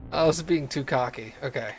I was being too cocky. Okay.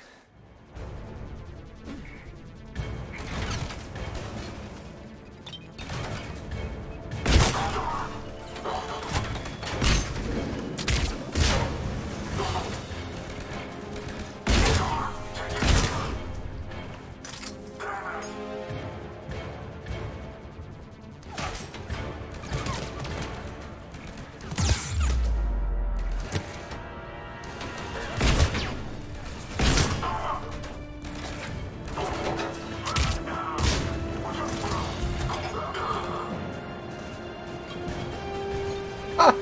Ah!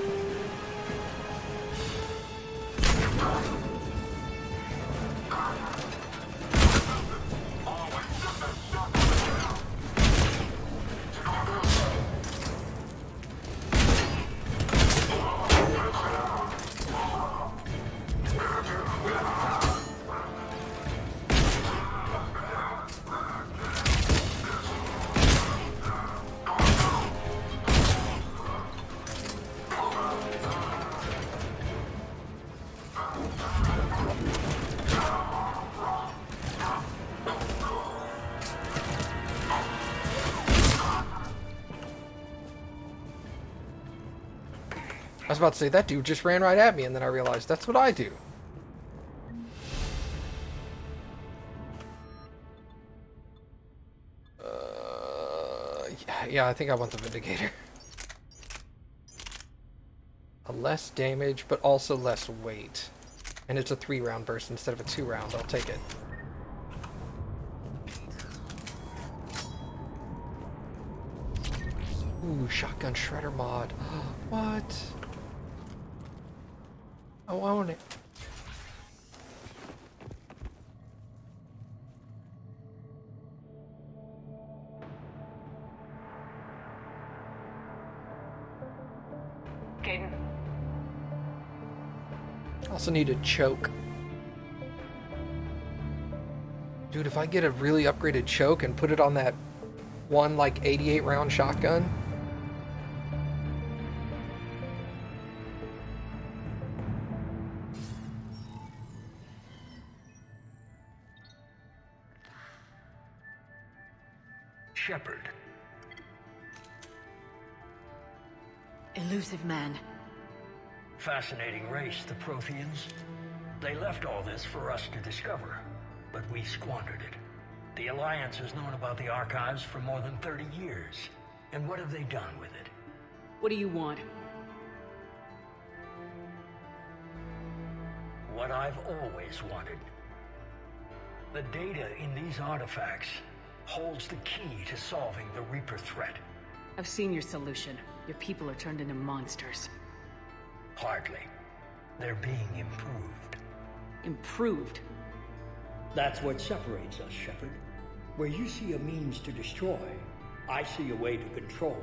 I was about to say, that dude just ran right at me, and then I realized that's what I do. Yeah, I think I want the Vindicator. A less damage, but also less weight. And it's a 3-round burst instead of a 2-round. I'll take it. Ooh, shotgun shredder mod. What? I want it. Caden. Also need a choke. Dude, if I get a really upgraded choke and put it on that one, like, 88-round shotgun. Shepherd. Elusive man. Fascinating race, the Protheans. They left all this for us to discover, but we squandered it. The Alliance has known about the archives for more than 30 years. And what have they done with it? What do you want? What I've always wanted. The data in these artifacts holds the key to solving the Reaper threat. I've seen your solution. Your people are turned into monsters. Hardly. They're being improved. Improved? That's what separates us, Shepard. Where you see a means to destroy, I see a way to control,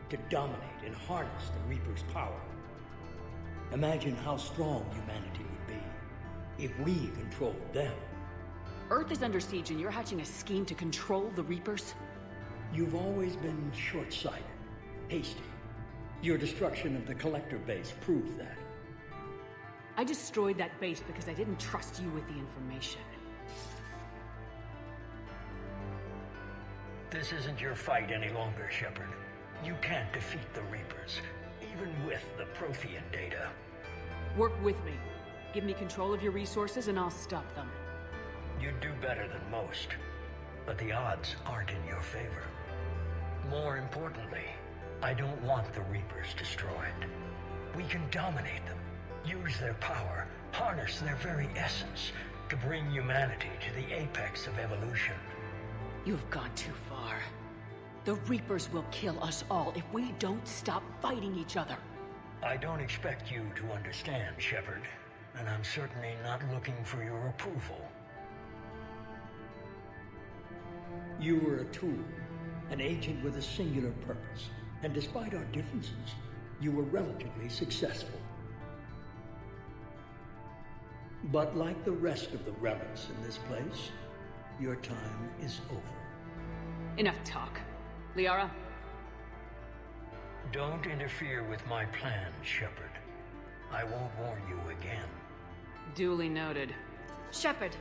to dominate and harness the Reaper's power. Imagine how strong humanity would be if we controlled them. Earth is under siege and you're hatching a scheme to control the Reapers? You've always been short-sighted, hasty. Your destruction of the Collector base proved that. I destroyed that base because I didn't trust you with the information. This isn't your fight any longer, Shepard. You can't defeat the Reapers, even with the Prothean data. Work with me. Give me control of your resources and I'll stop them. You'd do better than most, but the odds aren't in your favor. More importantly, I don't want the Reapers destroyed. We can dominate them, use their power, harness their very essence to bring humanity to the apex of evolution. You've gone too far. The Reapers will kill us all if we don't stop fighting each other. I don't expect you to understand, Shepard, and I'm certainly not looking for your approval. You were a tool, an agent with a singular purpose, and despite our differences, you were relatively successful. But like the rest of the relics in this place, your time is over. Enough talk. Liara? Don't interfere with my plans, Shepard. I won't warn you again. Duly noted. Shepard,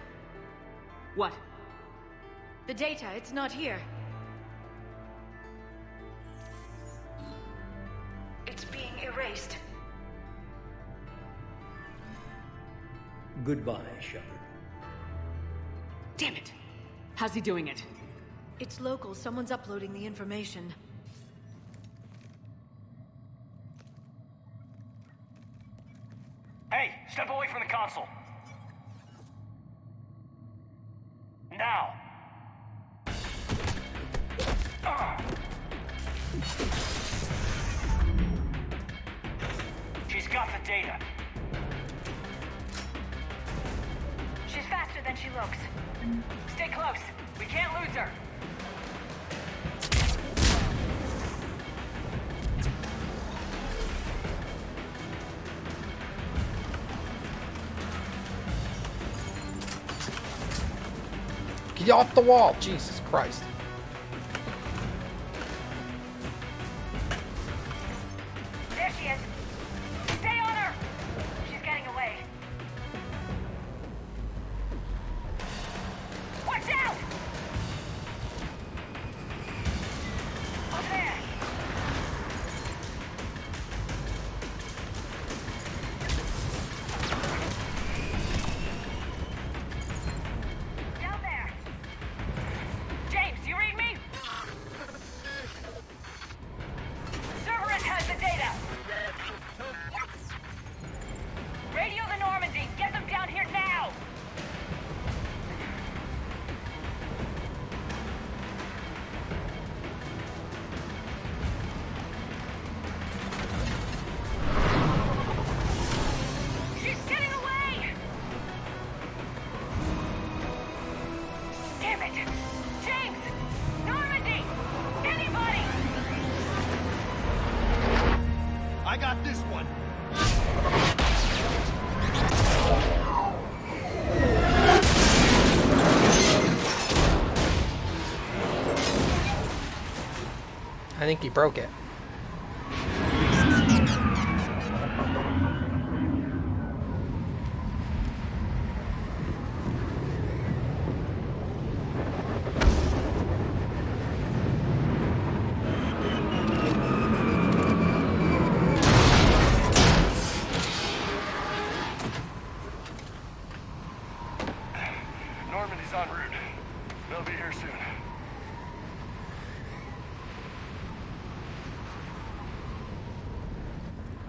What? the data, it's not here. It's being erased. Goodbye, Shepard. Damn it! How's he doing it? It's local. Someone's uploading the information. Hey, step away from the console. Now. She's got the data. She's faster than she looks. Stay close. We can't lose her. Get off the wall! Jesus Christ. There she is. Stay on her! She's getting away. Watch out! Up there! Down there! James, you read me? Cerberus has the data. Radio the Normandy. Get them down here now. She's getting away. Damn it! James! Normandy! Anybody! I got this one. I think he broke it. Normandy's en route. They'll be here soon.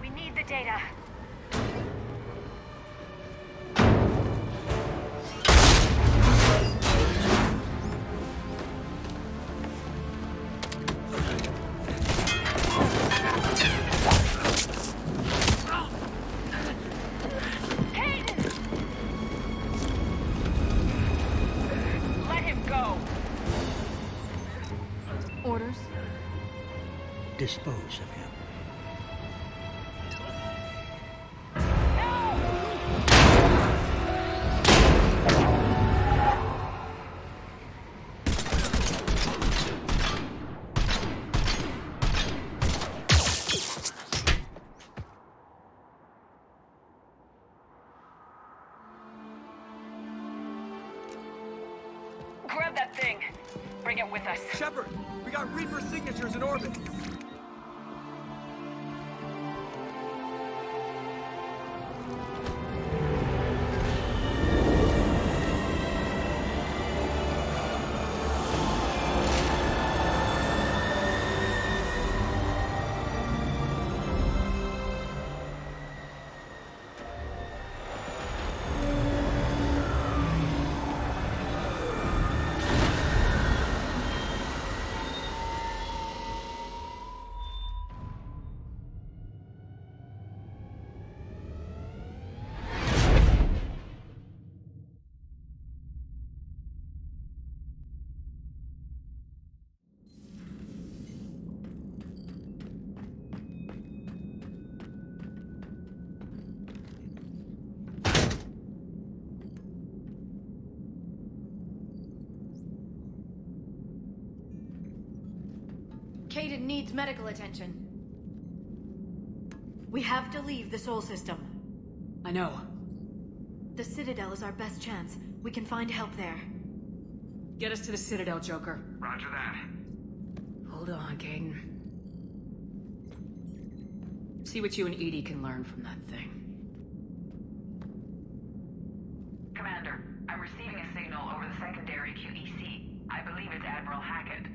We need the data. Let him go. Orders? Dispose of him. Grab that thing. Bring it with us. Shepard, we got Reaper signatures in orbit. Caden needs medical attention. We have to leave the Sol system. I know. The Citadel is our best chance. We can find help there. Get us to the Citadel, Joker. Roger that. Hold on, Caden. See what you and Edie can learn from that thing. Commander, I'm receiving a signal over the secondary QEC. I believe it's Admiral Hackett.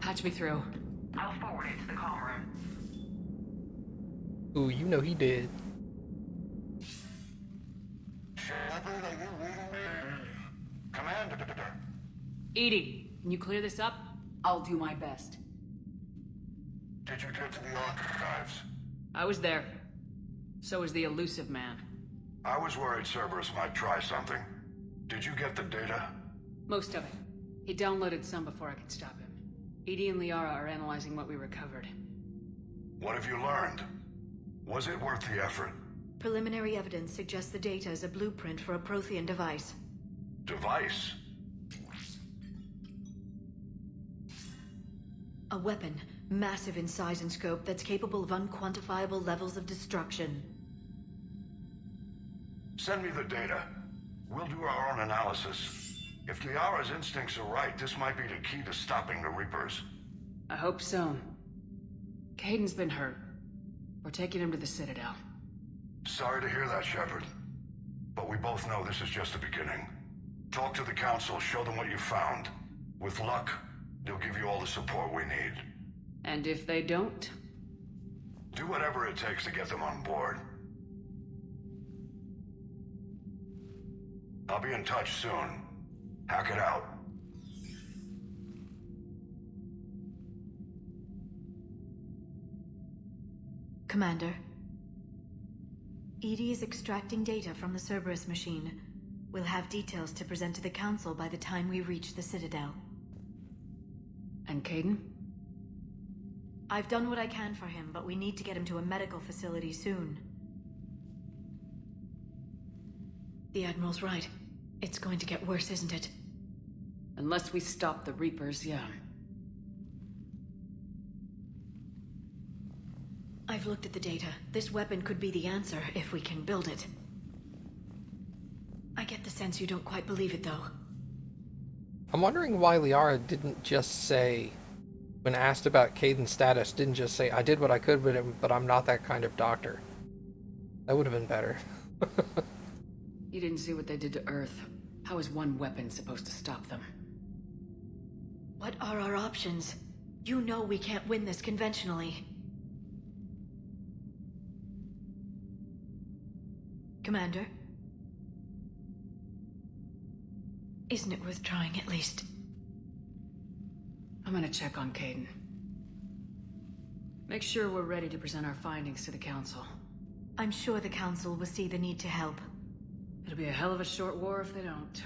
Patch me through. I'll forward it to the comm room. Ooh, you know he did. Commander. Edie, can you clear this up? I'll do my best. Did you get to the archives? I was there. So was the elusive man. I was worried Cerberus might try something. Did you get the data? Most of it. He downloaded some before I could stop him. Edie and Liara are analyzing what we recovered. What have you learned? Was it worth the effort? Preliminary evidence suggests the data is a blueprint for a Prothean device. Device? A weapon, massive in size and scope, that's capable of unquantifiable levels of destruction. Send me the data. We'll do our own analysis. If Liara's instincts are right, this might be the key to stopping the Reapers. I hope so. Caden's been hurt. We're taking him to the Citadel. Sorry to hear that, Shepard. But we both know this is just the beginning. Talk to the Council, show them what you found. With luck, they'll give you all the support we need. And if they don't? Do whatever it takes to get them on board. I'll be in touch soon. Hack it out. Commander. Edie is extracting data from the Cerberus machine. We'll have details to present to the Council by the time we reach the Citadel. And Caden? I've done what I can for him, but we need to get him to a medical facility soon. The Admiral's right. It's going to get worse, isn't it? Unless we stop the Reapers, yeah. I've looked at the data. This weapon could be the answer if we can build it. I get the sense you don't quite believe it, though. I'm wondering why Liara didn't just say, when asked about Caden's status, didn't just say, I did what I could with him, but I'm not that kind of doctor. That would have been better. You didn't see what they did to Earth. How is one weapon supposed to stop them? What are our options? You know we can't win this conventionally. Commander? Isn't it worth trying at least? I'm gonna check on Caden. Make sure we're ready to present our findings to the Council. I'm sure the Council will see the need to help. It'll be a hell of a short war if they don't.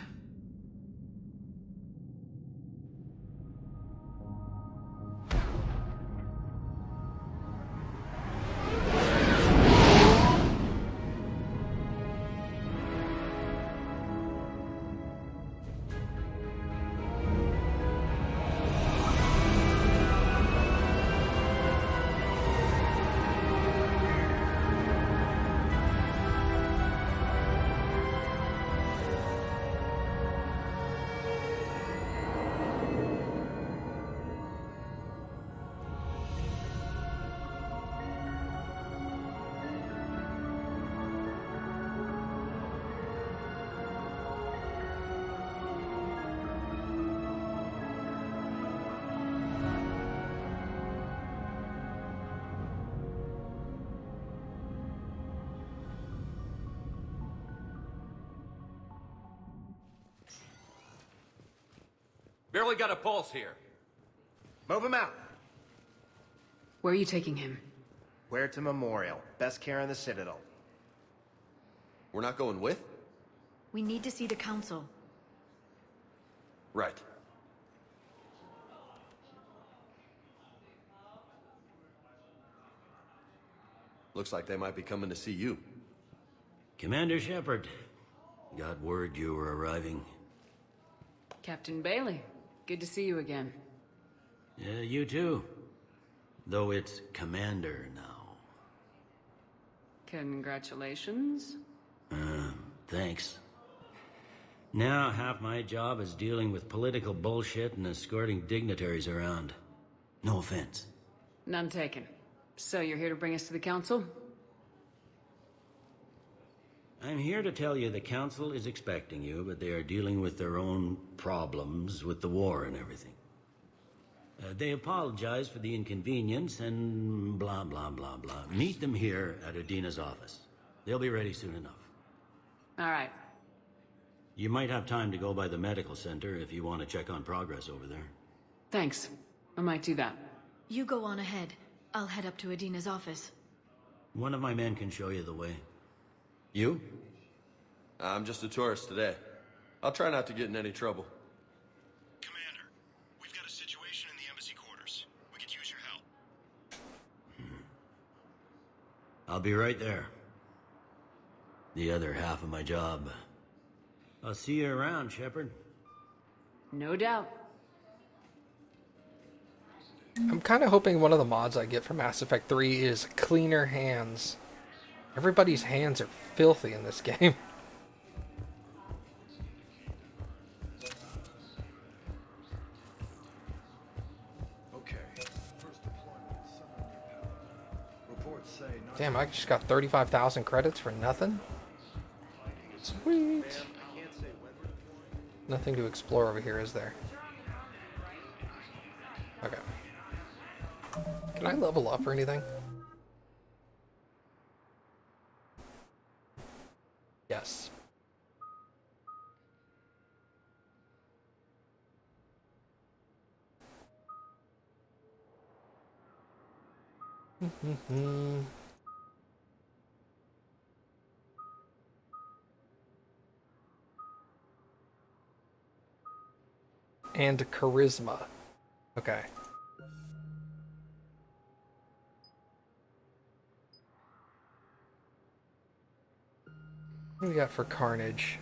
Barely got a pulse here. Move him out. Where are you taking him? Where to Memorial. Best care in the Citadel. We're not going with? We need to see the Council. Right. Looks like they might be coming to see you. Commander Shepard, got word you were arriving. Captain Bailey, good to see you again. Yeah, you too. Though it's Commander now. Congratulations. Thanks. Now, half my job is dealing with political bullshit and escorting dignitaries around. No offense. None taken. So you're here to bring us to the council? I'm here to tell you the council is expecting you, but they are dealing with their own problems with the war and everything. They apologize for the inconvenience and blah, blah, blah, blah. Meet them here at Adina's office. They'll be ready soon enough. All right. You might have time to go by the medical center if you want to check on progress over there. Thanks. I might do that. You go on ahead. I'll head up to Adina's office. One of my men can show you the way. You? I'm just a tourist today. I'll try not to get in any trouble. Commander, we've got a situation in the embassy quarters. We could use your help. I'll be right there. The other half of my job. I'll see you around, Shepard. No doubt. I'm kind of hoping one of the mods I get from Mass Effect 3 is cleaner hands. Everybody's hands are filthy in this game. Okay. First deployment. Reports say Damn, I just got 35,000 credits for nothing? Sweet. Nothing to explore over here, is there? Okay. Can I level up or anything? Yes. And charisma. Okay. What do we got for Carnage?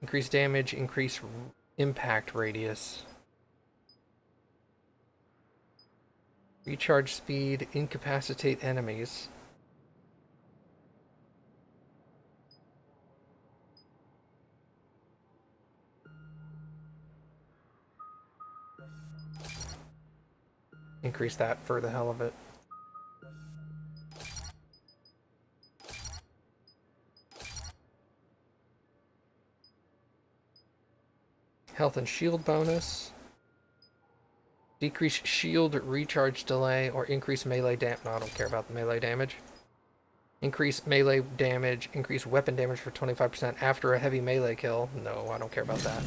Increase damage, increase impact radius. Recharge speed, incapacitate enemies. Increase that for the hell of it. Health and shield bonus. Decrease shield recharge delay or increase melee damage. No, I don't care about the melee damage. Increase melee damage. Increase weapon damage for 25% after a heavy melee kill. No, I don't care about that.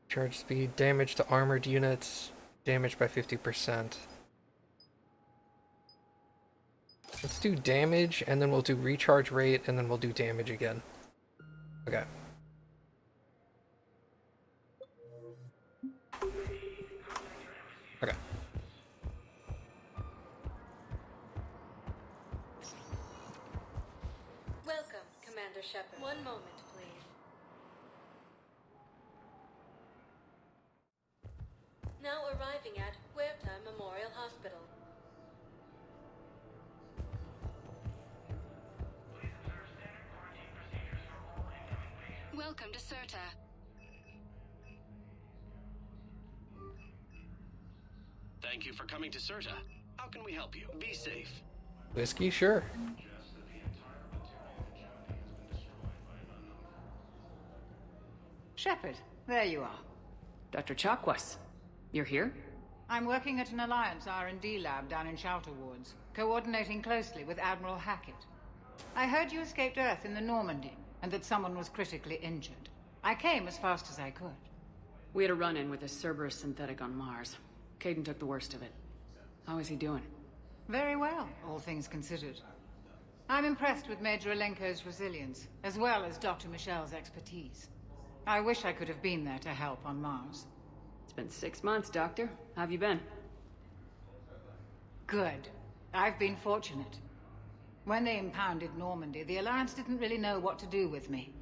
Charge speed. Damage to armored units. Damage by 50%. Let's do damage, and then we'll do recharge rate, and then we'll do damage again. Okay. Okay. Welcome, Commander Shepard. One moment, please. Now arriving at Huerta Memorial Hospital. Welcome to Certa. Thank you for coming to Certa. How can we help you? Be safe. Whiskey, sure. Shepard, there you are. Dr. Chakwas, you're here? I'm working at an Alliance R&D lab down in Shelter Wards, coordinating closely with Admiral Hackett. I heard you escaped Earth in the Normandy, and that someone was critically injured. I came as fast as I could. We had a run-in with a Cerberus synthetic on Mars. Caden took the worst of it. How is he doing? Very well, all things considered. I'm impressed with Major Alenko's resilience, as well as Dr. Michelle's expertise. I wish I could have been there to help on Mars. It's been 6 months, Doctor. How have you been? Good. I've been fortunate. When they impounded Normandy, the Alliance didn't really know what to do with me.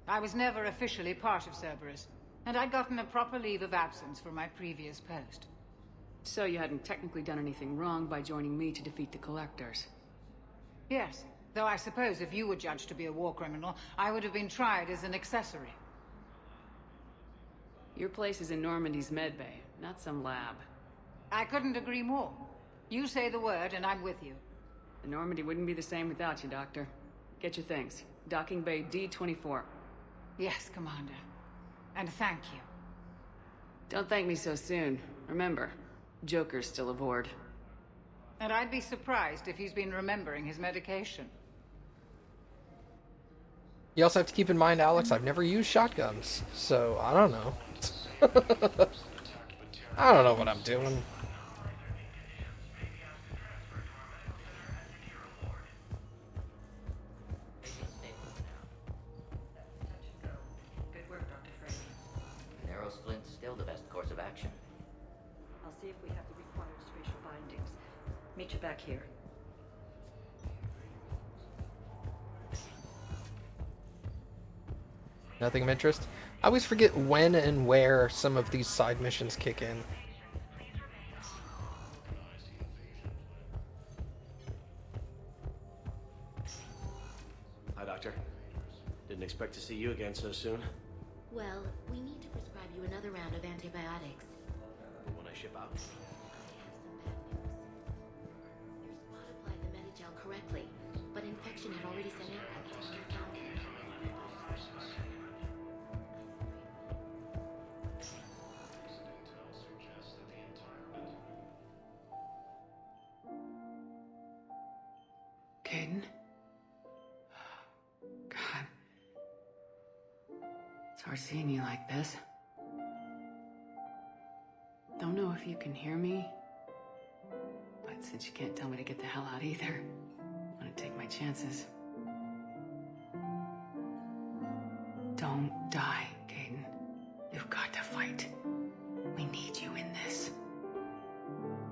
I was never officially part of Cerberus, and I'd gotten a proper leave of absence from my previous post. So you hadn't technically done anything wrong by joining me to defeat the Collectors? Yes, though I suppose if you were judged to be a war criminal, I would have been tried as an accessory. Your place is in Normandy's medbay, not some lab. I couldn't agree more. You say the word and I'm with you. The Normandy wouldn't be the same without you, Doctor. Get your things. Docking Bay D-24. Yes, Commander. And thank you. Don't thank me so soon. Remember, Joker's still aboard. And I'd be surprised if he's been remembering his medication. You also have to keep in mind, Alex, I've never used shotguns, so I don't know. I don't know what I'm doing. Good work, Dr. Frey. Narrow splint's still the best course of action. I'll see if we have the required spatial bindings. Meet you back here. Nothing of interest? I always forget when and where some of these side missions kick in. Hi, Doctor. Didn't expect to see you again so soon. Well, we need to prescribe you another round of antibiotics. When I ship out. I have some bad news. Your spot applied the MattGel correctly, but infection had already set in by the time you found it. Caden? God. It's hard seeing you like this. Don't know if you can hear me, but since you can't tell me to get the hell out either, I'm gonna take my chances. Don't die, Caden. You've got to fight. We need you in this.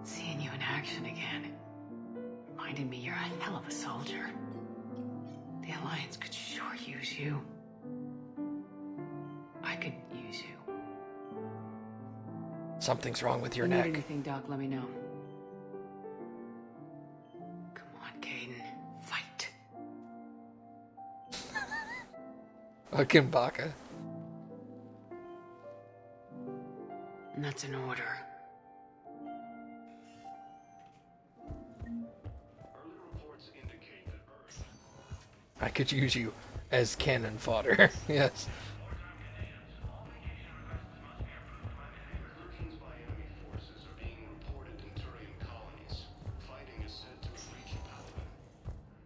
Seeing you in action again reminded me you're a hell of a soldier. The Alliance could sure use you. I could use you. Something's wrong with your If you neck. need anything, Doc, let me know. Come on, Caden. Fight. Fucking Baka. And that's an order. I could use you as cannon fodder. Yes.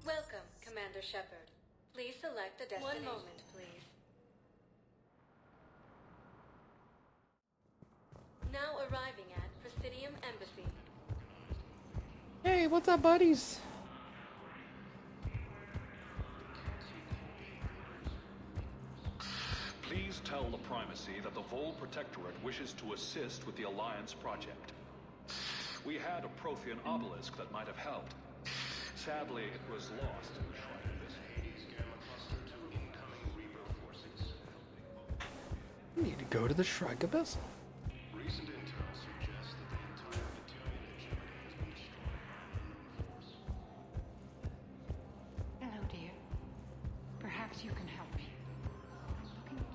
Welcome, Commander Shepard. Please select a destination. 1 moment, please. Now arriving at Presidium Embassy. Hey, what's up, buddies? Please tell the Primacy that the Vol Protectorate wishes to assist with the Alliance project. We had a Prothean obelisk that might have helped. Sadly, it was lost in the Shrine Abyss. We need to go to the Shrine Abyss. Recent intel suggests that the entire battalion hegemony has been destroyed. Hello, dear. Perhaps you can help me. I'm looking for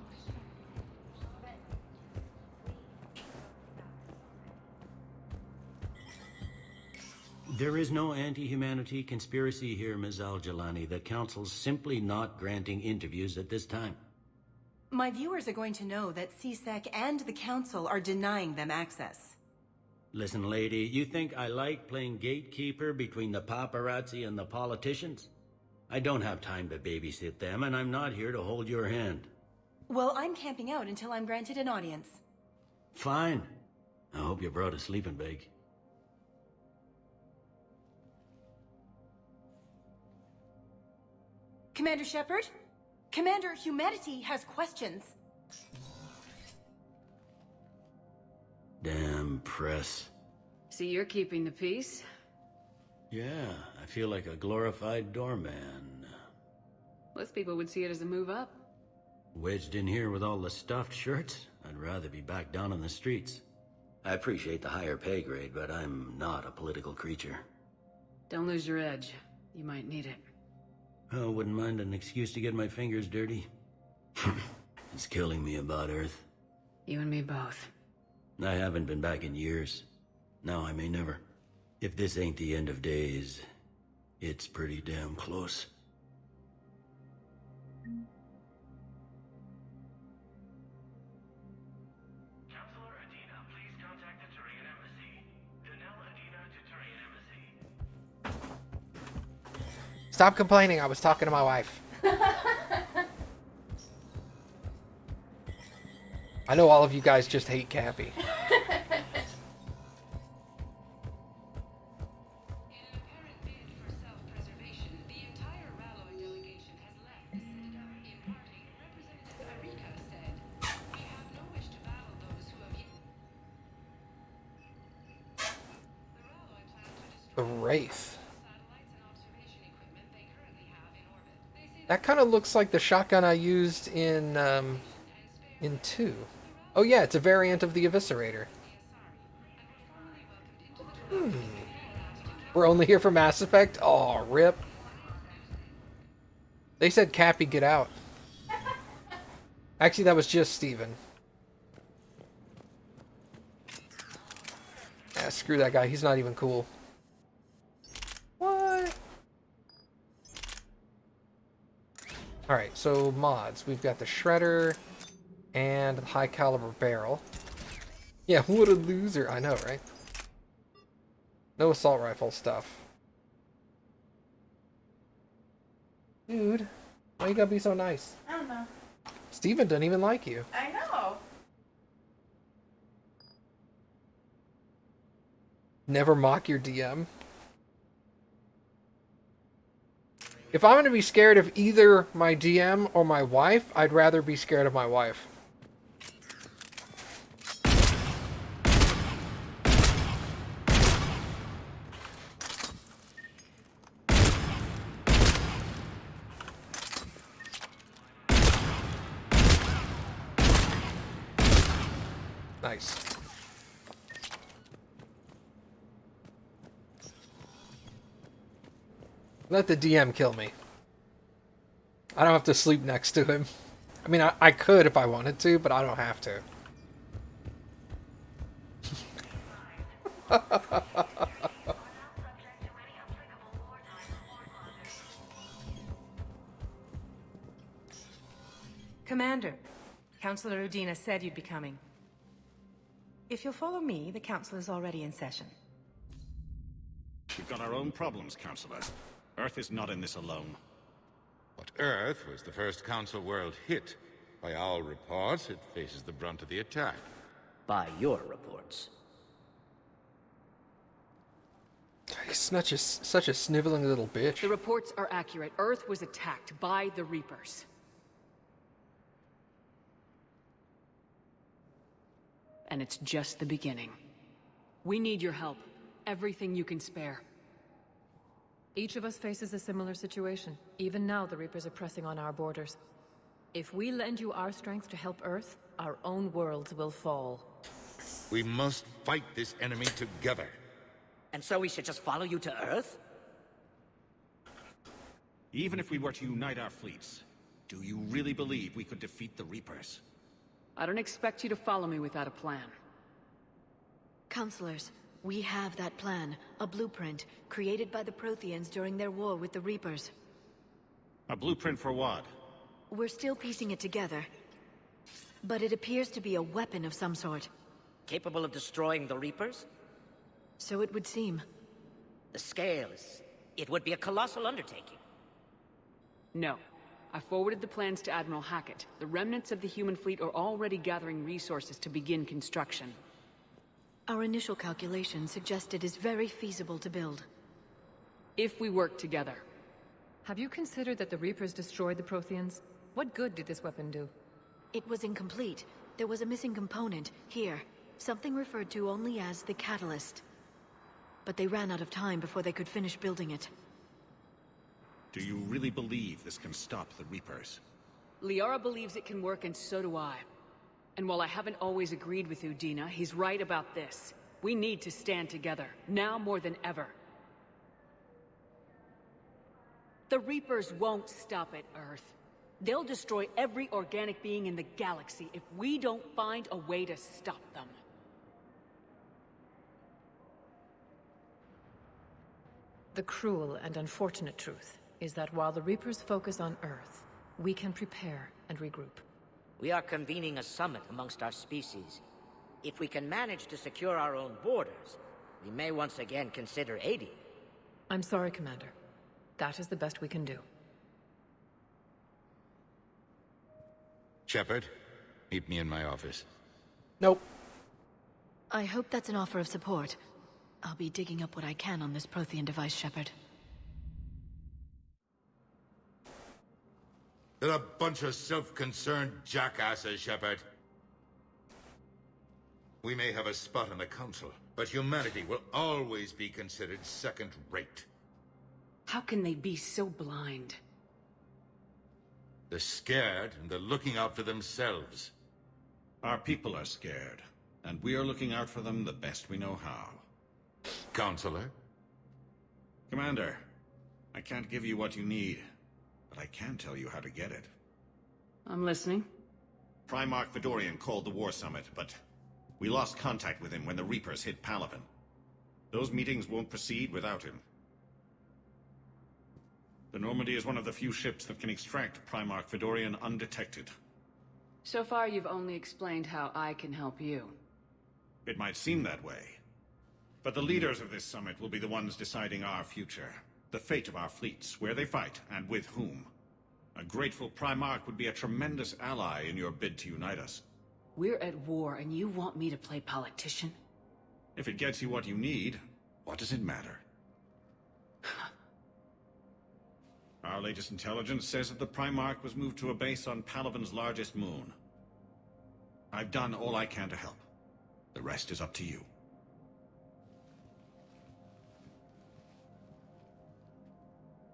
There is no anti-humanity conspiracy here, Ms. Al-Jalani. The Council's simply not granting interviews at this time. My viewers are going to know that CSEC and the Council are denying them access. Listen, lady, you think I like playing gatekeeper between the paparazzi and the politicians? I don't have time to babysit them, and I'm not here to hold your hand. Well, I'm camping out until I'm granted an audience. Fine. I hope you brought a sleeping bag. Commander Shepard? Commander Humanity has questions. Damn press. See, you're keeping the peace? Yeah, I feel like a glorified doorman. Most people would see it as a move up. Wedged in here with all the stuffed shirts? I'd rather be back down on the streets. I appreciate the higher pay grade, but I'm not a political creature. Don't lose your edge. You might need it. I wouldn't mind an excuse to get my fingers dirty. It's killing me about Earth. You and me both. I haven't been back in years. Now I may never. If this ain't the end of days, it's pretty damn close. Stop complaining, I was talking to my wife. I know all of you guys just hate Cappy. The Wraith. That kind of looks like the shotgun I used in 2. Oh yeah, it's a variant of the Eviscerator. We're only here for Mass Effect? Aw, rip. They said Cappy, get out. Actually, that was just Steven. Ah, screw that guy, he's not even cool. What? Alright, so mods. We've got the Shredder and the high caliber barrel. Yeah, what a loser. I know, right? No assault rifle stuff. Dude, why you gotta be so nice? I don't know. Steven doesn't even like you. I know. Never mock your DM. If I'm gonna be scared of either my DM or my wife, I'd rather be scared of my wife. Nice. Let the DM kill me. I don't have to sleep next to him. I mean, I could if I wanted to, but I don't have to. Commander, Councillor Udina said you'd be coming. If you'll follow me, the council is already in session. We've got our own problems, Councillor. Earth is not in this alone. But Earth was the first Council world hit. By our reports, it faces the brunt of the attack. By your reports. He's such a sniveling little bitch. The reports are accurate. Earth was attacked by the Reapers. And it's just the beginning. We need your help. Everything you can spare. Each of us faces a similar situation. Even now, the Reapers are pressing on our borders. If we lend you our strength to help Earth, our own worlds will fall. We must fight this enemy together. And so we should just follow you to Earth? Even if we were to unite our fleets, do you really believe we could defeat the Reapers? I don't expect you to follow me without a plan. Counselors, we have that plan. A blueprint, created by the Protheans during their war with the Reapers. A blueprint for what? We're still piecing it together. But it appears to be a weapon of some sort. Capable of destroying the Reapers? So it would seem. The scale is... it would be a colossal undertaking. No. I forwarded the plans to Admiral Hackett. The remnants of the human fleet are already gathering resources to begin construction. Our initial calculations suggest it is very feasible to build. If we work together. Have you considered that the Reapers destroyed the Protheans? What good did this weapon do? It was incomplete. There was a missing component, here. Something referred to only as the catalyst. But they ran out of time before they could finish building it. Do you really believe this can stop the Reapers? Liara believes it can work, and so do I. And while I haven't always agreed with Udina, he's right about this. We need to stand together, now more than ever. The Reapers won't stop at Earth. They'll destroy every organic being in the galaxy if we don't find a way to stop them. The cruel and unfortunate truth is that while the Reapers focus on Earth, we can prepare and regroup. We are convening a summit amongst our species. If we can manage to secure our own borders, we may once again consider aiding. I'm sorry, Commander. That is the best we can do. Shepard, meet me in my office. Nope. I hope that's an offer of support. I'll be digging up what I can on this Prothean device, Shepard. They're a bunch of self-concerned jackasses, Shepard. We may have a spot on the Council, but humanity will always be considered second-rate. How can they be so blind? They're scared, and they're looking out for themselves. Our people are scared, and we are looking out for them the best we know how. Counselor? Commander, I can't give you what you need, but I can tell you how to get it. I'm listening. Primarch Fedorian called the War Summit, but we lost contact with him when the Reapers hit Palaven. Those meetings won't proceed without him. The Normandy is one of the few ships that can extract Primarch Fedorian undetected. So far, you've only explained how I can help you. It might seem that way. But the leaders of this summit will be the ones deciding our future. The fate of our fleets, where they fight, and with whom. A grateful Primarch would be a tremendous ally in your bid to unite us. We're at war, and you want me to play politician? If it gets you what you need, what does it matter? Our latest intelligence says that the Primarch was moved to a base on Palaven's largest moon. I've done all I can to help. The rest is up to you.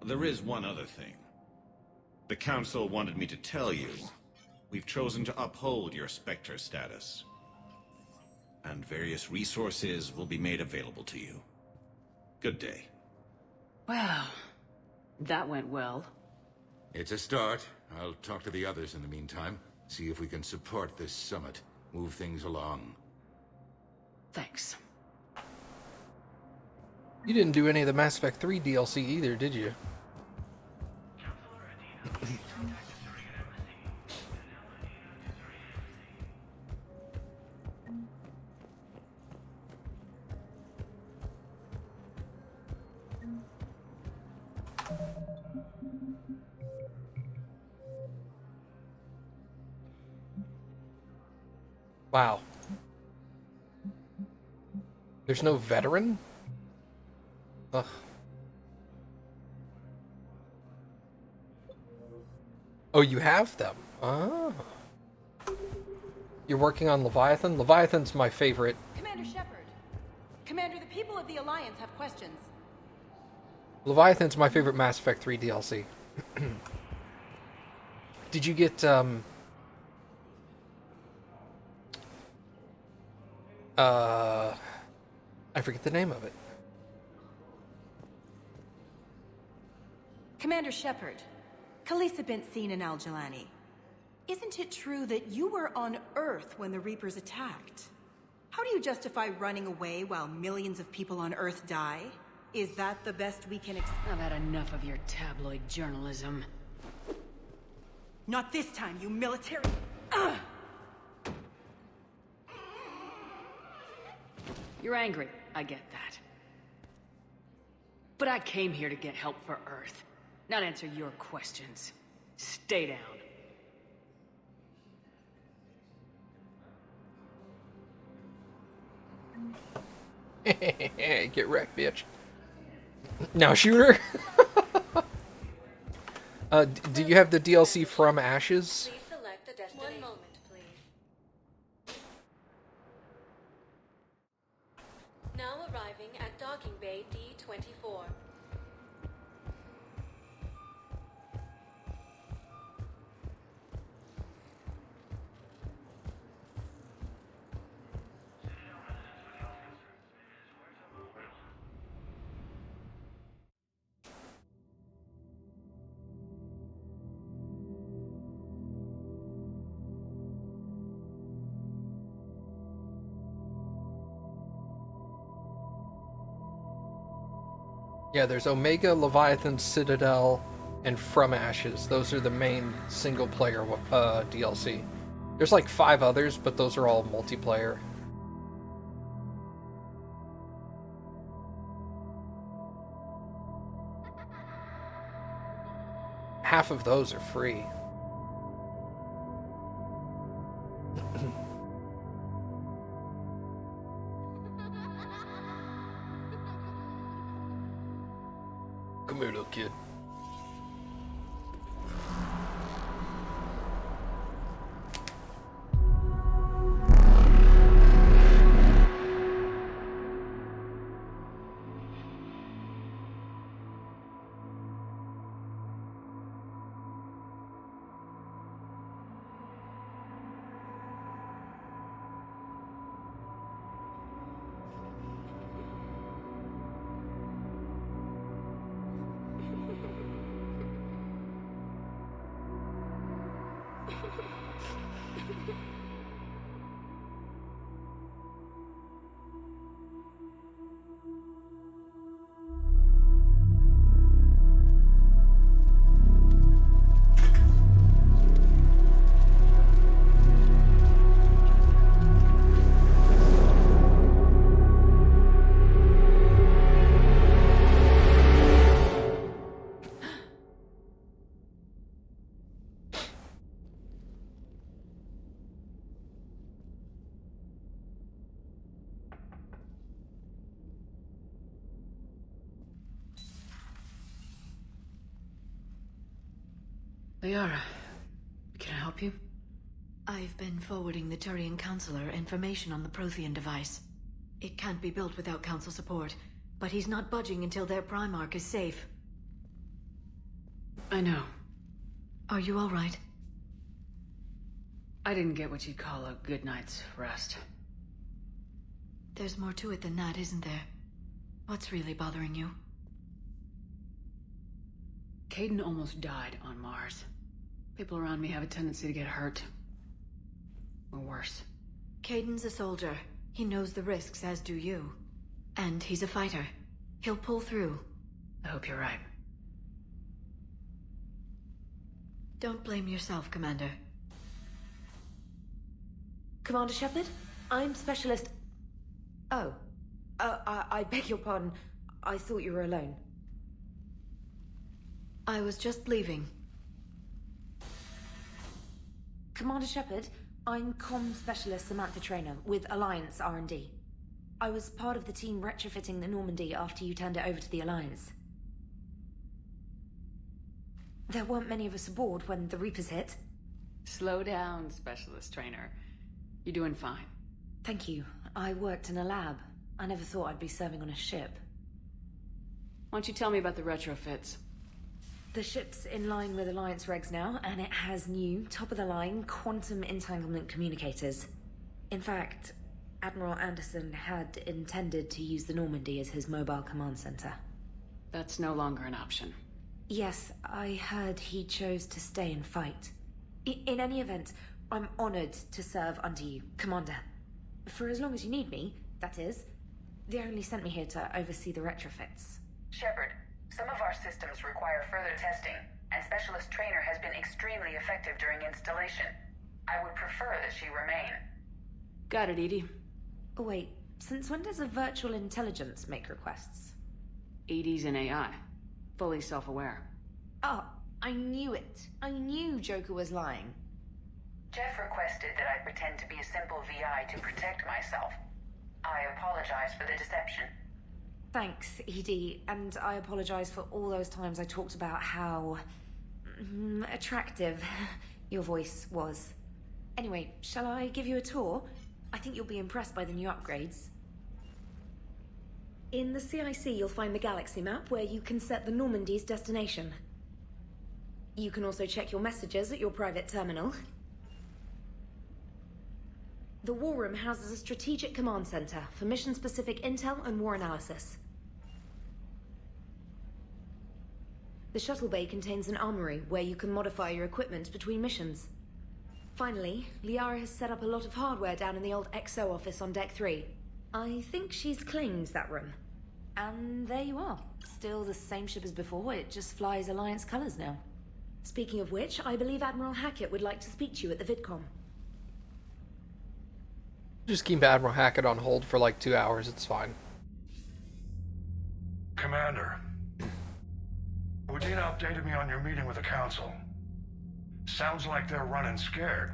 There is one other thing. The Council wanted me to tell you, we've chosen to uphold your Spectre status. And various resources will be made available to you. Good day. Well, that went well. It's a start. I'll talk to the others in the meantime. See if we can support this summit. Move things along. Thanks. You didn't do any of the Mass Effect 3 DLC either, did you? Wow. There's no veteran? Ugh. Oh, you have them? Ah. You're working on Leviathan? Leviathan's my favorite. Commander Shepard. Commander, the people of the Alliance have questions. Leviathan's my favorite Mass Effect 3 DLC. Did you get, I forget the name of it. Commander Shepard, Khaleesa bint seen in Al-Jalani. Isn't it true that you were on Earth when the Reapers attacked? How do you justify running away while millions of people on Earth die? Is that the best we can expect? I've had enough of your tabloid journalism. Not this time, you military... You're angry, I get that. But I came here to get help for Earth, not answer your questions. Stay down. Get wrecked, bitch. Now shoot her. Do you have the DLC From Ashes? Please select a destination. One moment, please. Now arriving at Docking Bay D-24. Yeah, there's Omega, Leviathan, Citadel, and From Ashes. Those are the main single-player DLC. There's like 5 others, but those are all multiplayer. Half of those are free. Come here, little kid. Liara, can I help you? I've been forwarding the Turian Counselor information on the Prothean device. It can't be built without Council support, but he's not budging until their Primarch is safe. I know. Are you all right? I didn't get what you'd call a good night's rest. There's more to it than that, isn't there? What's really bothering you? Caden almost died on Mars. People around me have a tendency to get hurt. Or worse. Caden's a soldier. He knows the risks, as do you. And he's a fighter. He'll pull through. I hope you're right. Don't blame yourself, Commander. Commander Shepard? I'm Specialist... Oh. I beg your pardon. I thought you were alone. I was just leaving. Commander Shepard, I'm Comm Specialist Samantha Traynor with Alliance R&D. I was part of the team retrofitting the Normandy after you turned it over to the Alliance. There weren't many of us aboard when the Reapers hit. Slow down, Specialist Trainer. You're doing fine. Thank you. I worked in a lab. I never thought I'd be serving on a ship. Why don't you tell me about the retrofits? The ship's in line with Alliance regs now, and it has new, top-of-the-line, quantum entanglement communicators. In fact, Admiral Anderson had intended to use the Normandy as his mobile command center. That's no longer an option. Yes, I heard he chose to stay and fight. In any event, I'm honored to serve under you, Commander. For as long as you need me, that is. They only sent me here to oversee the retrofits. Shepard, some of our systems require further testing, and Specialist Trainer has been extremely effective during installation. I would prefer that she remain. Got it, Edie. Oh, wait, since when does a virtual intelligence make requests? Edie's an AI. Fully self-aware. Oh, I knew it. I knew Joker was lying. Jeff requested that I pretend to be a simple VI to protect myself. I apologize for the deception. Thanks, Edie, and I apologize for all those times I talked about how... attractive your voice was. Anyway, shall I give you a tour? I think you'll be impressed by the new upgrades. In the CIC, you'll find the galaxy map where you can set the Normandy's destination. You can also check your messages at your private terminal. The War Room houses a strategic command center for mission-specific intel and war analysis. The shuttle bay contains an armory where you can modify your equipment between missions. Finally, Liara has set up a lot of hardware down in the old XO office on Deck 3. I think she's claimed that room. And there you are. Still the same ship as before, it just flies Alliance colors now. Speaking of which, I believe Admiral Hackett would like to speak to you at the VidCon. Just keep Admiral Hackett on hold for like 2 hours, it's fine. Commander, Udina updated me on your meeting with the Council. Sounds like they're running scared.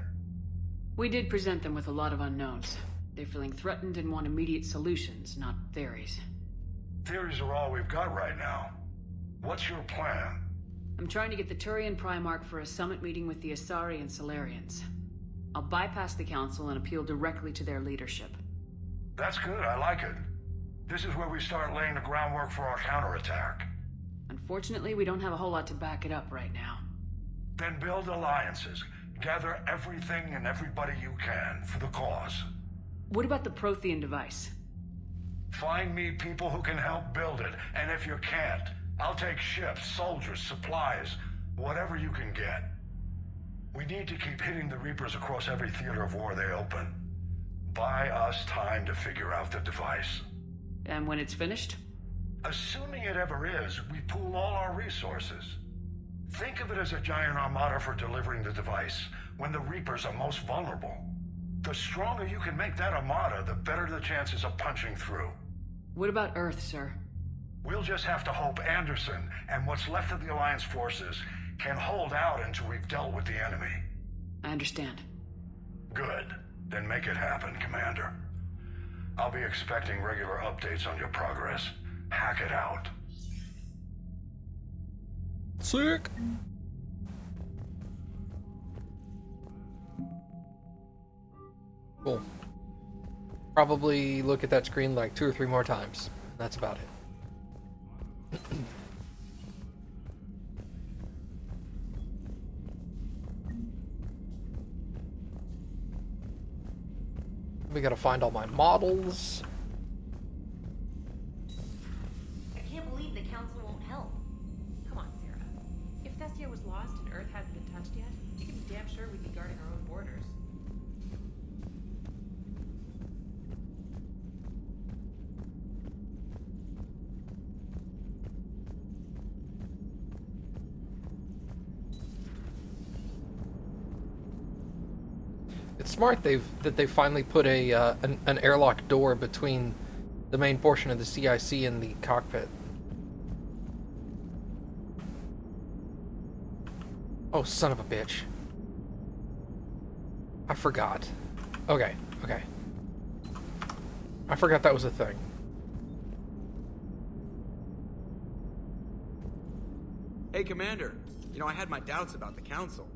We did present them with a lot of unknowns. They're feeling threatened and want immediate solutions, not theories. Theories are all we've got right now. What's your plan? I'm trying to get the Turian Primarch for a summit meeting with the Asari and Solarians. I'll bypass the Council and appeal directly to their leadership. That's good, I like it. This is where we start laying the groundwork for our counterattack. Unfortunately, we don't have a whole lot to back it up right now. Then build alliances. Gather everything and everybody you can for the cause. What about the Prothean device? Find me people who can help build it, and if you can't, I'll take ships, soldiers, supplies, whatever you can get. We need to keep hitting the Reapers across every theater of war they open. Buy us time to figure out the device. And when it's finished? Assuming it ever is, we pool all our resources. Think of it as a giant armada for delivering the device, when the Reapers are most vulnerable. The stronger you can make that armada, the better the chances of punching through. What about Earth, sir? We'll just have to hope Anderson and what's left of the Alliance forces can hold out until we've dealt with the enemy. I understand. Good. Then make it happen, Commander. I'll be expecting regular updates on your progress. Hack it out. Sick. Cool. Probably look at that screen like 2 or 3 more times. That's about it. We gotta find all my models. I can't believe the Council won't help. Come on, Sarah. If Thessia was lost and Earth hadn't been touched yet, you can be damn sure we'd be guarding our own borders. It's smart that they finally put an airlock door between the main portion of the CIC and the cockpit. Oh, son of a bitch. I forgot. Okay. I forgot that was a thing. Hey, Commander. You know, I had my doubts about the Council.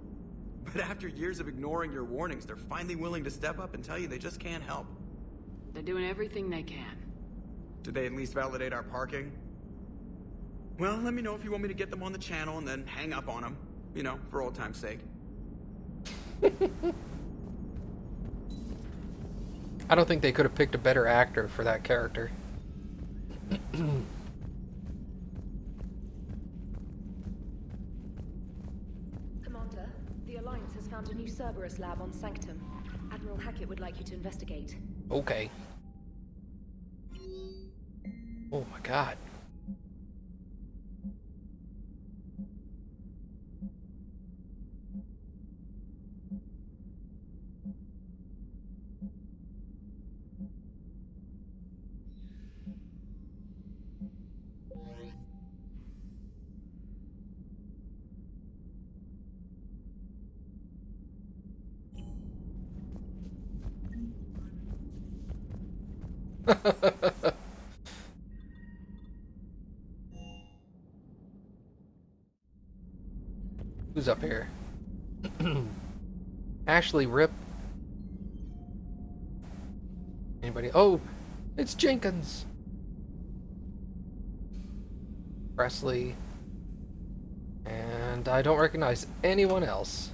But after years of ignoring your warnings, they're finally willing to step up and tell you they just can't help. They're doing everything they can. Did they at least validate our parking? Well, let me know if you want me to get them on the channel and then hang up on them. You know, for old time's sake. I don't think they could have picked a better actor for that character. Commander, the Alliance has found a new Cerberus lab on Sanctum. Admiral Hackett would like you to investigate. Okay. Oh my god. Who's up here? Ashley, Rip. Anybody? Oh, it's Jenkins. Presley. And I don't recognize anyone else.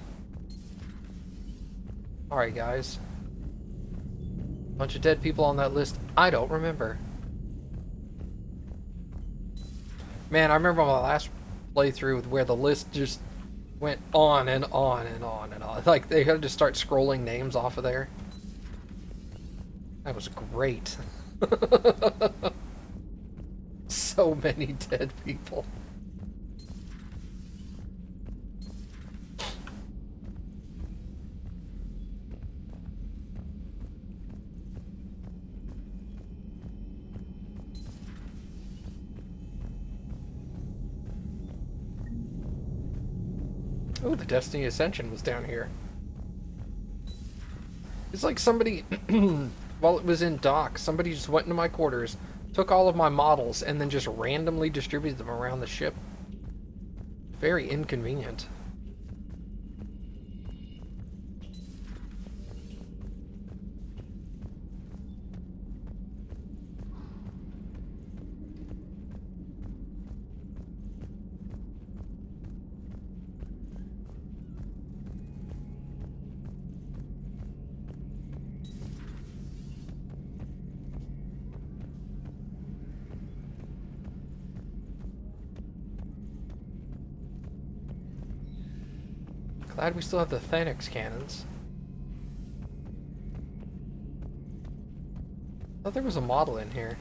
Alright, guys. Bunch of dead people on that list I don't remember. Man, I remember my last playthrough where the list just went on and on and on and on. Like, they had to start scrolling names off of there. That was great. so many dead people. Oh, the Destiny Ascension was down here. It's like somebody, while it was in dock, somebody just went into my quarters, took all of my models, and then just randomly distributed them around the ship. Very inconvenient. Glad we still have the Thanix cannons. I thought there was a model in here.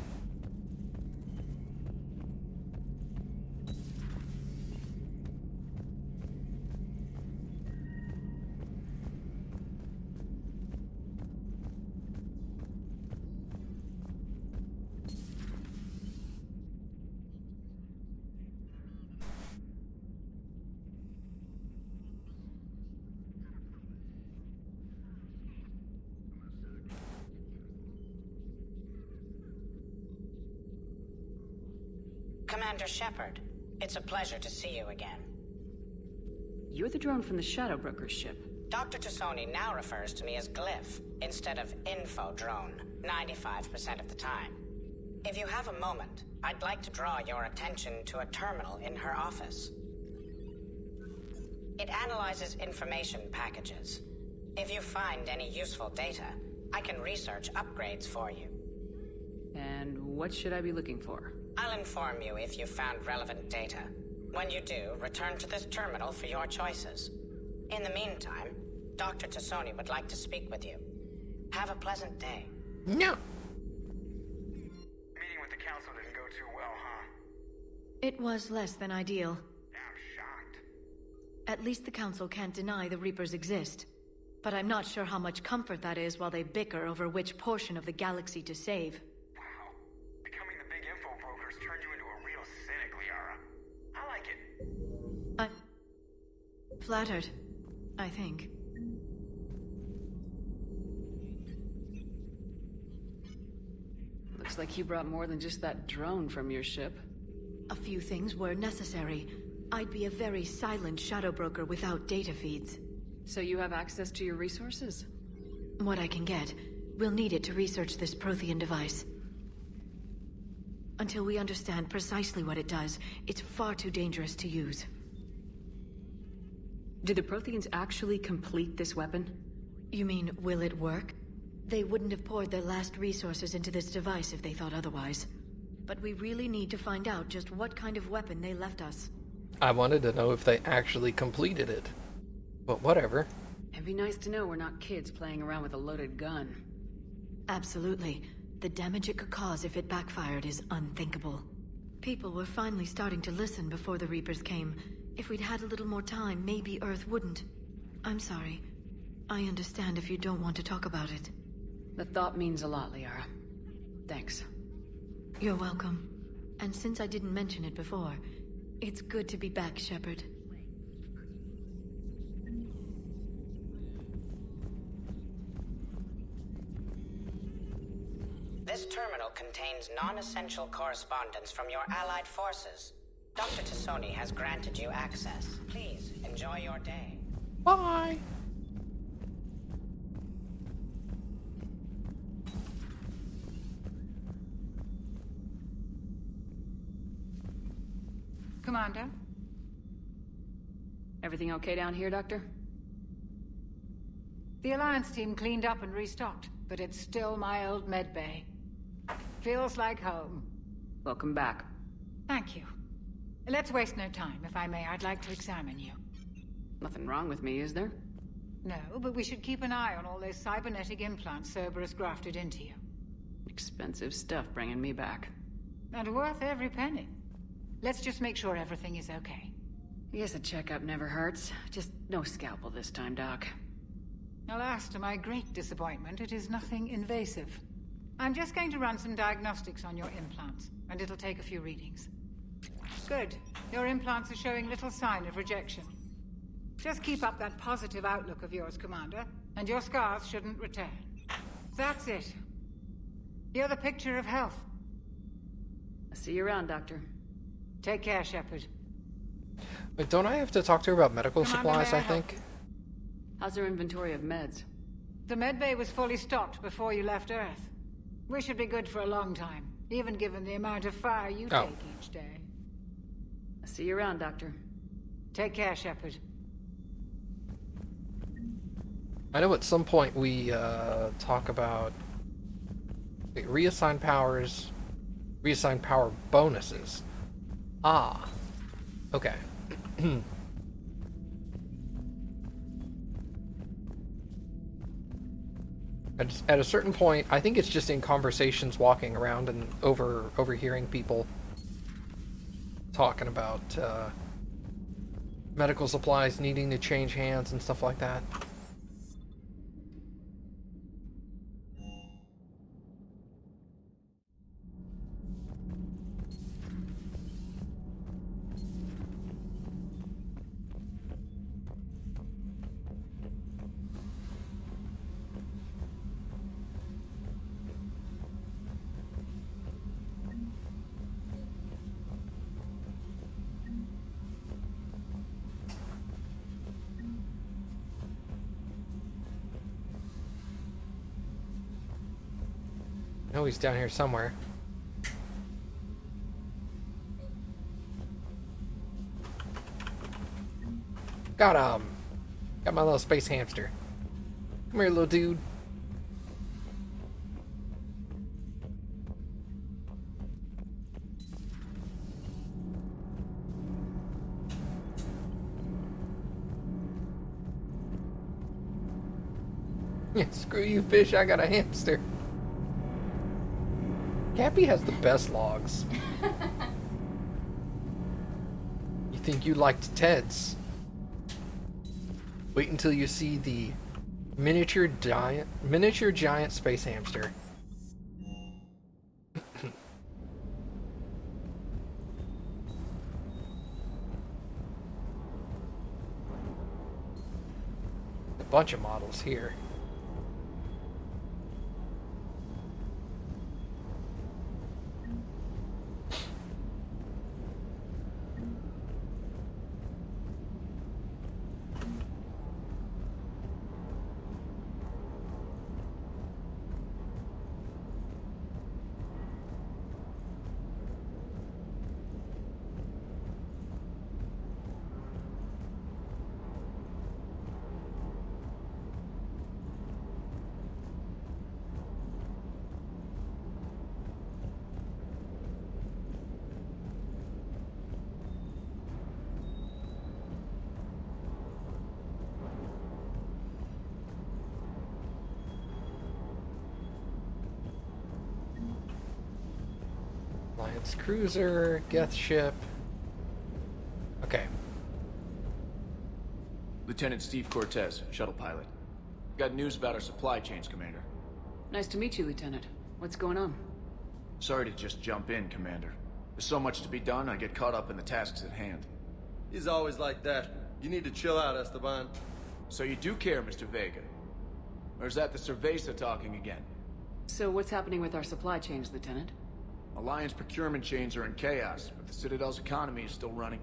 Commander Shepard, it's a pleasure to see you again. You're the drone from the Shadow Broker's ship. Dr. Tassoni now refers to me as Glyph instead of Info Drone, 95% of the time. If you have a moment, I'd like to draw your attention to a terminal in her office. It analyzes information packages. If you find any useful data, I can research upgrades for you. And what should I be looking for? I'll inform you if you found relevant data. When you do, return to this terminal for your choices. In the meantime, Dr. Tassoni would like to speak with you. Have a pleasant day. No. Meeting with the council didn't go too well, huh? It was less than ideal. I'm shocked. At least the council can't deny the Reapers exist. But I'm not sure how much comfort that is while they bicker over which portion of the galaxy to save. Wow. Becoming the big info brokers turned you into a real cynic, Liara. I like it. I'm flattered, I think. Looks like you brought more than just that drone from your ship. A few things were necessary. I'd be a very silent shadow broker without data feeds. So you have access to your resources? What I can get. We'll need it to research this Prothean device. Until we understand precisely what it does, it's far too dangerous to use. Did the Protheans actually complete this weapon? You mean, will it work? They wouldn't have poured their last resources into this device if they thought otherwise. But we really need to find out just what kind of weapon they left us. I wanted to know if they actually completed it. But whatever. It'd be nice to know we're not kids playing around with a loaded gun. Absolutely. The damage it could cause if it backfired is unthinkable. People were finally starting to listen before the Reapers came. If we'd had a little more time, maybe Earth wouldn't. I'm sorry. I understand if you don't want to talk about it. The thought means a lot, Liara. Thanks. You're welcome. And since I didn't mention it before, it's good to be back, Shepard. This terminal contains non-essential correspondence from your allied forces. Dr. Tassoni has granted you access. Please, enjoy your day. Bye! Commander? Everything okay down here, Doctor? The Alliance team cleaned up and restocked, but it's still my old medbay. Feels like home. Welcome back. Thank you. Let's waste no time. If I may, I'd like to examine you. Nothing wrong with me, is there? No, but we should keep an eye on all those cybernetic implants Cerberus grafted into you. Expensive stuff bringing me back. And worth every penny. Let's just make sure everything is okay. Yes, a checkup never hurts. Just no scalpel this time, Doc. Alas, to my great disappointment, it is nothing invasive. I'm just going to run some diagnostics on your implants, and it'll take a few readings. Good. Your implants are showing little sign of rejection. Just keep up that positive outlook of yours, Commander, and your scars shouldn't return. That's it. You're the picture of health. I'll see you around, Doctor. Take care, Shepard. But don't I have to talk to her about medical Commander, supplies, may I I help think? How's her inventory of meds? The medbay was fully stocked before you left Earth. We should be good for a long time, even given the amount of fire you take each day. I'll see you around, Doctor. Take care, Shepard. I know at some point we talk about reassign powers, reassign power bonuses. Ah, okay. At a certain point, I think it's just in conversations walking around and overhearing people talking about medical supplies needing to change hands and stuff like that. I know he's down here somewhere. Got him! Got my little space hamster. Come here, little dude. Yeah, screw you, fish. I got a hamster. Cappy has the best logs. You think you liked Ted's? Wait until you see the miniature giant space hamster. A bunch of models here. Alliance cruiser, Geth ship. Okay. Lieutenant Steve Cortez, shuttle pilot. Got news about our supply chains, Commander. Nice to meet you, Lieutenant. What's going on? Sorry to just jump in, Commander. There's so much to be done, I get caught up in the tasks at hand. He's always like that. You need to chill out, Esteban. So you do care, Mr. Vega? Or is that the Cerveza talking again? So what's happening with our supply chains, Lieutenant? Alliance procurement chains are in chaos, but the Citadel's economy is still running.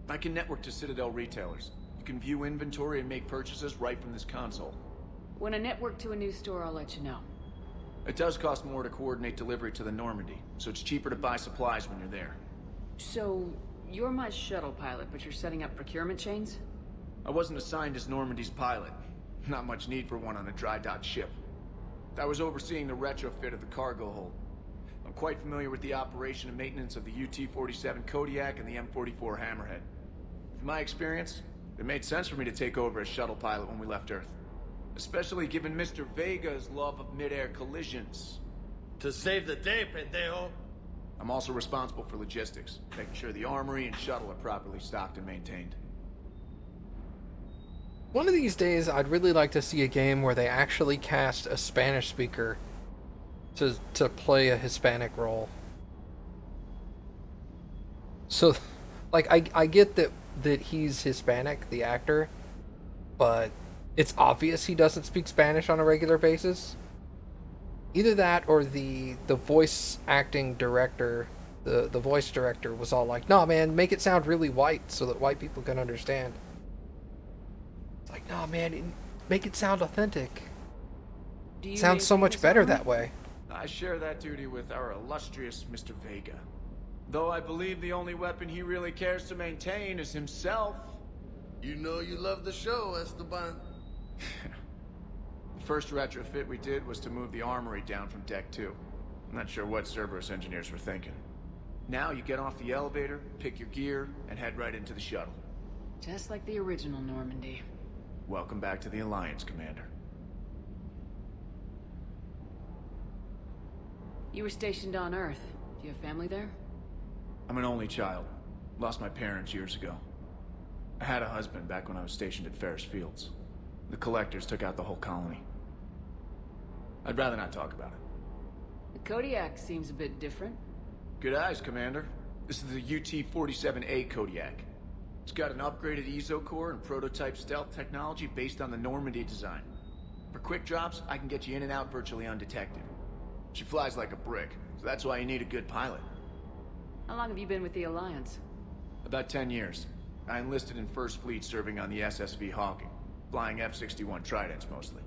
I can network to Citadel retailers. You can view inventory and make purchases right from this console. When I network to a new store, I'll let you know. It does cost more to coordinate delivery to the Normandy, so it's cheaper to buy supplies when you're there. So, you're my shuttle pilot, but you're setting up procurement chains? I wasn't assigned as Normandy's pilot. Not much need for one on a dry dock ship. I was overseeing the retrofit of the cargo hold. I'm quite familiar with the operation and maintenance of the UT-47 Kodiak and the M44 Hammerhead. In my experience, it made sense for me to take over as shuttle pilot when we left Earth. Especially given Mr. Vega's love of mid-air collisions. To save the day, pendejo. I'm also responsible for logistics, making sure the armory and shuttle are properly stocked and maintained. One of these days, I'd really like to see a game where they actually cast a Spanish speaker to play a Hispanic role. So, like, I get that he's Hispanic, the actor, but it's obvious he doesn't speak Spanish on a regular basis. Either that or the voice acting director, the voice director was all like, "No, man, make it sound really white so that white people can understand." It's like, "No, man, make it sound authentic. Sounds so much better that way." I share that duty with our illustrious Mr. Vega. Though I believe the only weapon he really cares to maintain is himself. You know you love the show, Esteban. The first retrofit we did was to move the armory down from Deck 2. I'm not sure what Cerberus engineers were thinking. Now you get off the elevator, pick your gear, and head right into the shuttle. Just like the original Normandy. Welcome back to the Alliance, Commander. You were stationed on Earth. Do you have family there? I'm an only child. Lost my parents years ago. I had a husband back when I was stationed at Ferris Fields. The Collectors took out the whole colony. I'd rather not talk about it. The Kodiak seems a bit different. Good eyes, Commander. This is the UT-47A Kodiak. It's got an upgraded ESO core and prototype stealth technology based on the Normandy design. For quick drops, I can get you in and out virtually undetected. She flies like a brick, so that's why you need a good pilot. How long have you been with the Alliance? About 10 years. I enlisted in First Fleet serving on the SSV Hawking, flying F-61 Tridents mostly.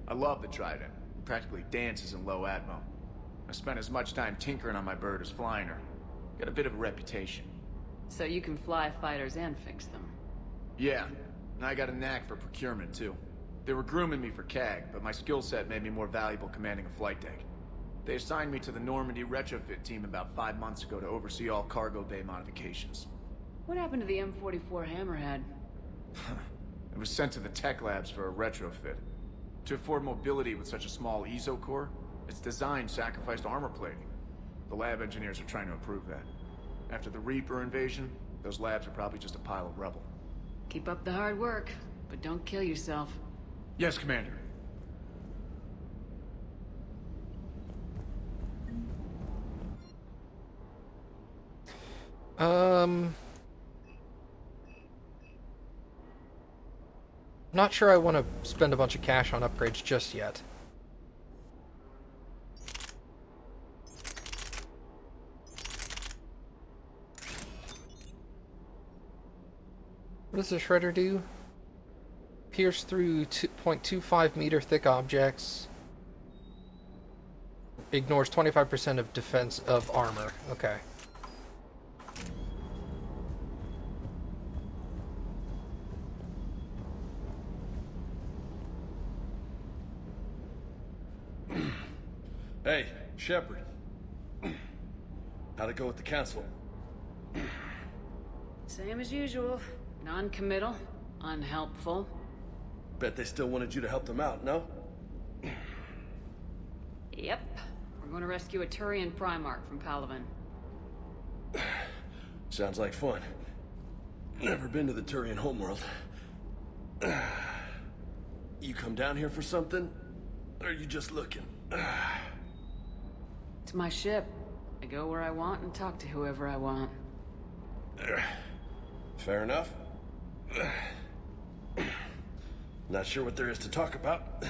I love the Trident. It practically dances in low atmo. I spent as much time tinkering on my bird as flying her. Got a bit of a reputation. So you can fly fighters and fix them? Yeah, and I got a knack for procurement too. They were grooming me for CAG, but my skill set made me more valuable commanding a flight deck. They assigned me to the Normandy retrofit team about 5 months ago to oversee all cargo bay modifications. What happened to the M44 Hammerhead? It was sent to the tech labs for a retrofit. To afford mobility with such a small ESO core, its design sacrificed armor plating. The lab engineers are trying to improve that. After the Reaper invasion, those labs are probably just a pile of rubble. Keep up the hard work, but don't kill yourself. Yes, Commander. Not sure I want to spend a bunch of cash on upgrades just yet. What does the shredder do? Pierce through 0.25 meter thick objects. Ignores 25% of defense of armor. Okay. Hey, Shepard. How'd it go with the council? Same as usual. Non-committal. Unhelpful. Bet they still wanted you to help them out, no? Yep. We're going to rescue a Turian Primarch from Palaven. Sounds like fun. Never been to the Turian homeworld. You come down here for something? Or are you just looking? It's my ship. I go where I want and talk to whoever I want. Fair enough. Not sure what there is to talk about.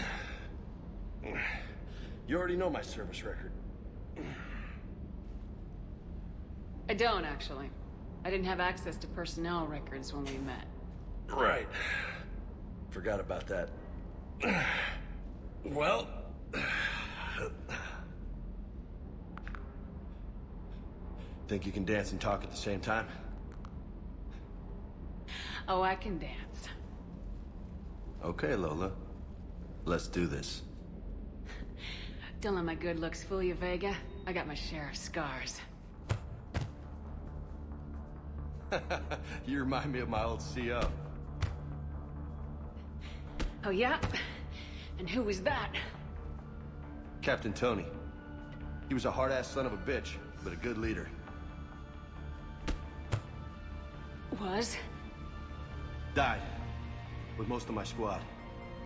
You already know my service record. I don't, actually. I didn't have access to personnel records when we met. Right. Forgot about that. Well... Think you can dance and talk at the same time? Oh, I can dance. Okay, Lola. Let's do this. Don't let my good looks fool you, Vega. I got my share of scars. You remind me of my old CO. Oh, yeah? And who was that? Captain Tony. He was a hard-ass son of a bitch. but a good leader. Was? Died. With most of my squad.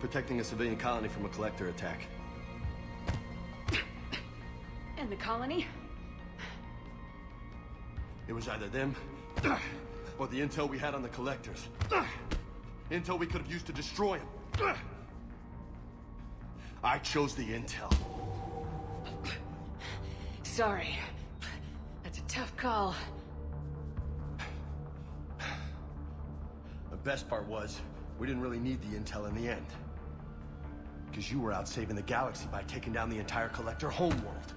Protecting a civilian colony from a collector attack. And the colony? It was either them, or the intel we had on the collectors. Intel we could have used to destroy them. I chose the intel. Sorry. That's a tough call. The best part was, we didn't really need the intel in the end. Because you were out saving the galaxy by taking down the entire collector homeworld.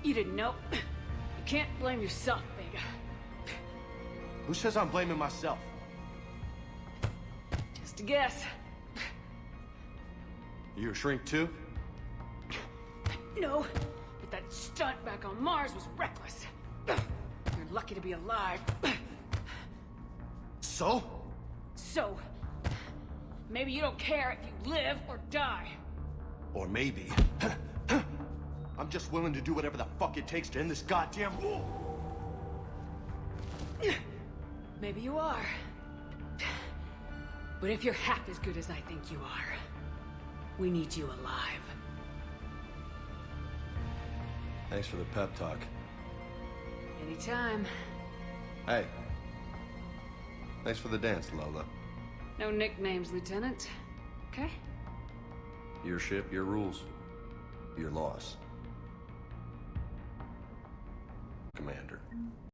You didn't know. You can't blame yourself, Vega. Who says I'm blaming myself? Just a guess. You a shrink too? No, but that stunt back on Mars was reckless. You're lucky to be alive. So? So, maybe you don't care if you live or die. Or maybe... I'm just willing to do whatever the fuck it takes to end this goddamn war. Maybe you are. But if you're half as good as I think you are, we need you alive. Thanks for the pep talk. Anytime. Hey. Thanks for the dance, Lola. No nicknames, Lieutenant. Okay? Your ship, your rules. Your loss. Commander.